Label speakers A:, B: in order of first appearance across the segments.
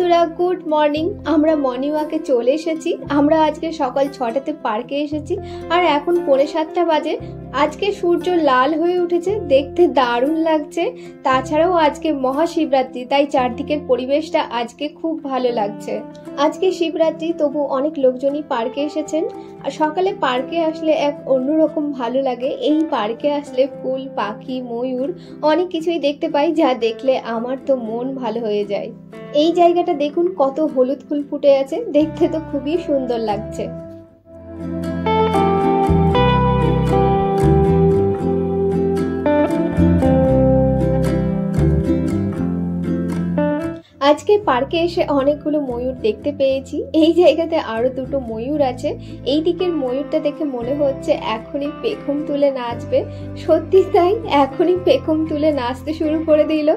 A: বন্ধুরা good morning. আমরা morning ওয়াকে চলে এসেছি। আমরা আজকে সকাল 6টাতে পার্কে এসেছি আর এখন 6:45 বাজে। আজকে সূর্য লাল হয়ে উঠেছে, দেখতে দারুণ লাগছে। তাছাড়াও আজকে মহাশিবরাত্রি, তাই চারদিকের পরিবেশটা আজকে খুব ভালো লাগছে। আজকে শিবরাত্রি, তবু অনেক লোকজনই পার্কে এসেছেন। আর সকালে পার্কে আসলে এক অন্যরকম ভালো লাগে। এই পার্কে আসলে ফুল, পাখি, ময়ূর অনেক কিছুই দেখতে পাই, যা দেখলে আমার তো মন ভালো হয়ে যায়। এই জায়গাটা দেখুন, কত হলুদ ফুল ফুটে আছে, দেখতে তো খুবই সুন্দর লাগছে। আজকে পার্কে এসে অনেকগুলো ময়ূর দেখতে পেয়েছি। এই জায়গাতে আরো দুটো ময়ূর আছে। এই দিকের ময়ূরটা দেখে মনে হচ্ছে এখনই পেখম তুলে নাচবে। সত্যি তাই, এখনই পেখম তুলে নাচতে শুরু করে দিল।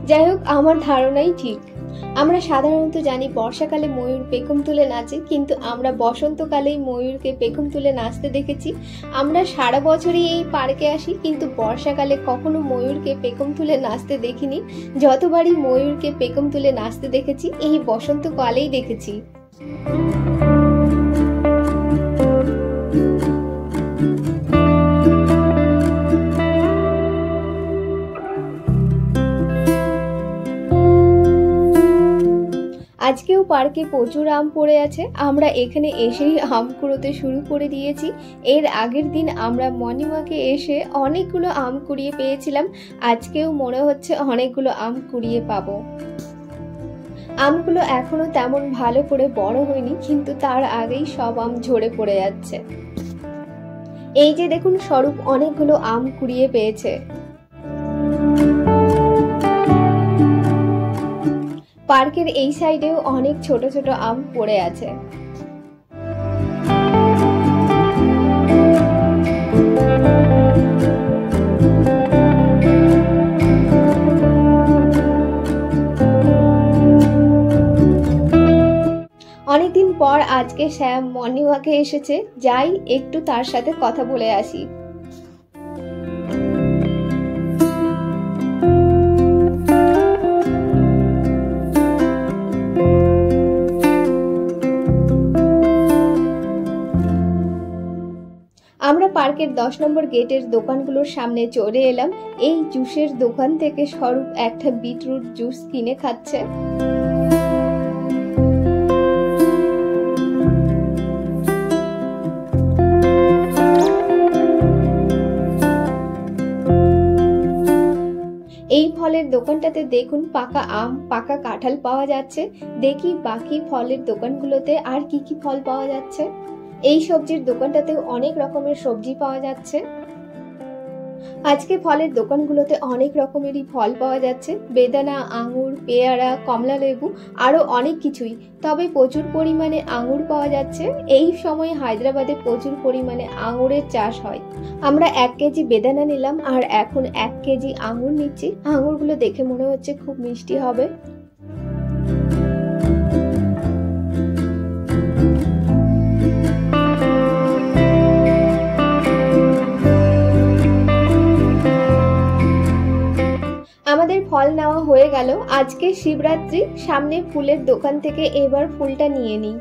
A: যাই হোক, আমার ধারণাই ঠিক। আমরা সাধারণত জানি বর্ষাকালে ময়ূর পেখম তুলে নাচে, কিন্তু আমরা বসন্তকালেই ময়ূরকে পেখম তুলে নাচতে দেখেছি। আমরা সারা বছরই এই পার্কে আসি, কিন্তু বর্ষাকালে কখনো ময়ূরকে পেখম তুলে নাচতে দেখিনি। যতবারই ময়ূরকে পেখম তুলে নাচতে দেখেছি, এই বসন্তকালেই দেখেছি। আজকেও পার্কে প্রচুর আম পড়ে আছে। আমরা এখানে এসেই আম কুড়োতে শুরু করে দিয়েছি। এর আগের দিন আমরা মর্নিং ওয়াকে এসে অনেকগুলো আম কুড়িয়ে পেয়েছিলাম। আজকেও মনে হচ্ছে অনেকগুলো আম কুড়িয়ে পাবো। আমগুলো এখনো তেমন ভালো করে বড় হয়নি, কিন্তু তার আগেই সব আম ঝরে পড়ে যাচ্ছে। এই যে দেখুন, স্বরূপ অনেকগুলো আম কুড়িয়ে পেয়েছে। পার্কের এই সাইডেও অনেক ছোট ছোট আম পড়ে আছে। অনেকদিন পর আজকে শ্যাম মর্নিং ওয়াকে এসেছে। যাই একটু তার সাথে কথা বলে আসি। আমরা পার্কের 10 নম্বর গেটের দোকানগুলোর সামনে চলে এলাম। এই জুসের দোকান থেকে স্বরূপ একটা বিটরুট জুস কিনে খাচ্ছে। এই ফলের দোকানটাতে দেখুন, পাকা আম, পাকা কাঁঠাল পাওয়া যাচ্ছে। দেখি বাকি ফলের দোকানগুলোতে আর কি কি ফল পাওয়া যাচ্ছে। এই সবজির দোকানটাতেও অনেক রকমের সবজি পাওয়া যাচ্ছে। আজকে ফলের দোকানগুলোতে অনেক রকমেরই ফল পাওয়া যাচ্ছে। বেদানা, আঙুর, পেয়ারা, কমলা লেবু, আরো অনেক কিছুই। তবে প্রচুর পরিমাণে আঙুর পাওয়া যাচ্ছে। এই সময় হায়দ্রাবাদে প্রচুর পরিমাণে আঙুরের চাষ হয়। আমরা 1 কেজি বেদানা নিলাম আর এখন 1 কেজি আঙুর নিচ্ছি। আঙুরগুলো দেখে মনে হচ্ছে খুব মিষ্টি হবে। আমাদের ফল নেওয়া হয়ে গেল। আজকে শিবরাত্রি, সামনে ফুলের দোকান থেকে এবার ফুলটা নিয়ে নিই।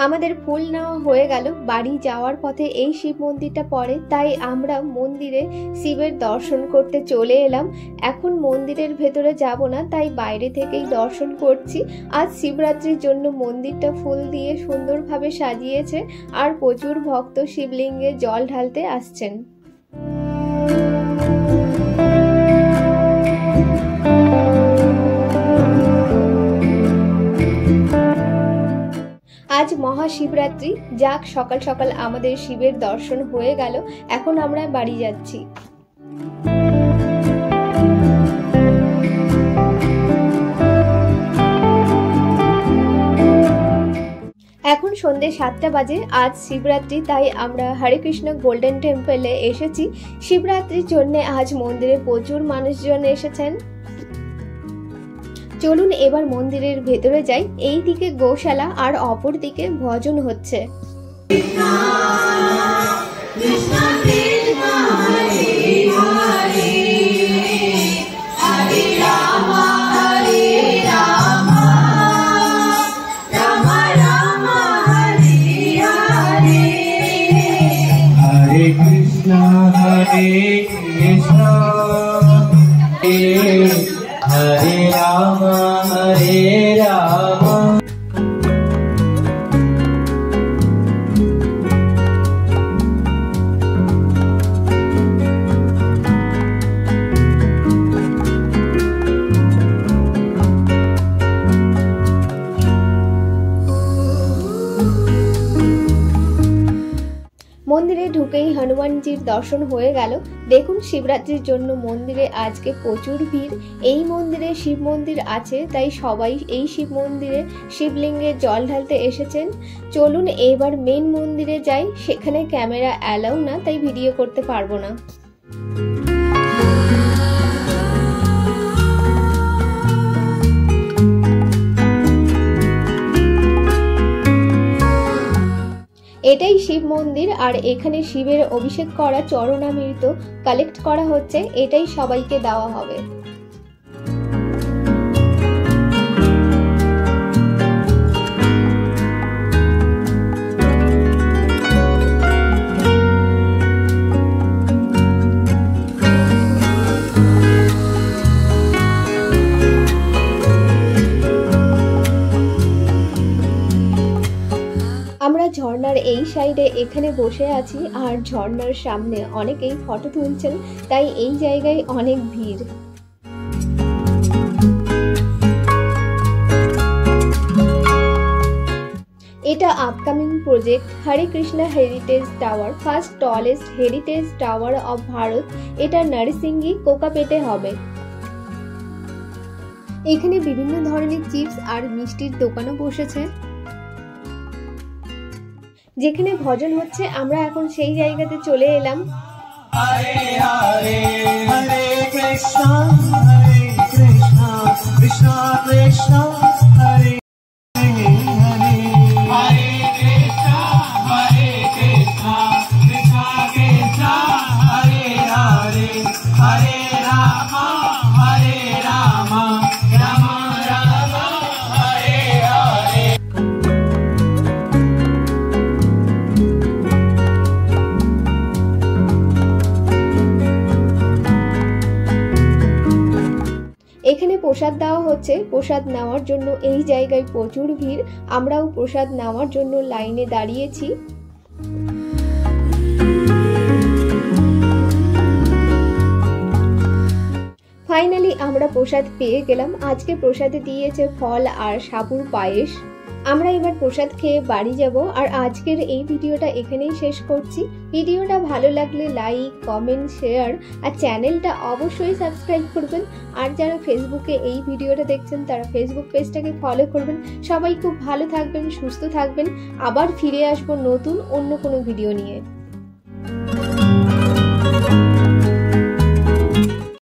A: আমাদের ফুল নেওয়া হয়ে গেল। বাড়ি যাওয়ার পথে এই শিব মন্দিরটা পড়ে, তাই আমরা মন্দিরে শিবের দর্শন করতে চলে এলাম। এখন মন্দিরের ভেতরে যাব না, তাই বাইরে থেকেই দর্শন করছি। আজ শিবরাত্রির জন্য মন্দিরটা ফুল দিয়ে সুন্দরভাবে সাজিয়েছে আর প্রচুর ভক্ত শিবলিঙ্গে জল ঢালতে আসছেন। আজ মহাশিবরাত্রি। যাক, সকাল সকাল আমাদের শিবের দর্শন হয়ে গেল। এখন আমরা বাড়ি যাচ্ছি। এখন সন্ধ্যে 7টা বাজে। আজ শিবরাত্রি, তাই আমরা হরে কৃষ্ণ গোল্ডেন টেম্পলে এসেছি। শিবরাত্রির জন্য আজ মন্দিরে প্রচুর মানুষজন এসেছেন। চলুন এবার মন্দিরের ভেতরে যাই। এই দিকে গোশালা আর অপর দিকে ভজন হচ্ছে।
B: Hare Rama, Hare Rama.
A: মন্দিরে ঢুকেই হনুমানজির দর্শন হয়ে গেল। দেখুন শিবরাত্রির জন্য মন্দিরে আজকে প্রচুর ভিড়। এই মন্দিরে শিব মন্দির আছে, তাই সবাই এই শিব মন্দিরে শিবলিঙ্গে জল ঢালতে এসেছেন। চলুন এবার মেন মন্দিরে যাই। সেখানে ক্যামেরা অ্যালাউ না, তাই ভিডিও করতে পারবো না। এটাই শিব মন্দির, আর এখানে শিবের অভিষেক করা চরণামৃত কালেক্ট করা হচ্ছে। এটাই সবাইকে দেওয়া হবে। আমরা ঝর্ণার এই সাইডে এখানে বসে আছি, আর ঝর্ণার সামনে অনেকেই ফটো তুলছেন, তাই এই জায়গায় অনেক ভিড়। এটা upcoming project Hare Krishna heritage tower, first tallest heritage tower of Bharat. এটা নরসিংগী কোকাপেটে হবে। এখানে বিভিন্ন ধরনের চিপস আর মিষ্টির দোকানও বসেছে। যেখানে ভজন হচ্ছে আমরা এখন সেই জায়গাতে চলে এলাম।
B: হরে হরে হরে কৃষ্ণ হরে কৃষ্ণ কৃষ্ণ কৃষ্ণ হরে হরে হরে কৃষ্ণ হরে কৃষ্ণ কৃষ্ণ কৃষ্ণ হরে হরে হরে রাম হরে রাম রাম রাম হরে হরে।
A: এখানে প্রসাদ দেওয়া হচ্ছে। প্রসাদ নেওয়ার জন্য এই জায়গায় প্রচুর ভিড়। আমরাও প্রসাদ নেওয়ার জন্য লাইনে দাঁড়িয়েছি। ফাইনালি আমরা প্রসাদ পেয়ে গেলাম। আজকে প্রসাদে দিয়েছে ফল আর সাবুর পায়েস। আমরা এবার প্রসাদ খেয়ে বাড়ি যাব। আর আজকের এই ভিডিওটা এখানেই শেষ করছি। ভিডিওটা ভালো লাগলে লাইক, কমেন্ট, শেয়ার আর চ্যানেলটা অবশ্যই সাবস্ক্রাইব করবেন। আর যারা ফেসবুকে এই ভিডিওটা দেখছেন তারা ফেসবুক পেজটাকে ফলো করবেন। সবাই খুব ভালো থাকবেন, সুস্থ থাকবেন। আবার ফিরে আসবো নতুন অন্য কোনো ভিডিও নিয়ে।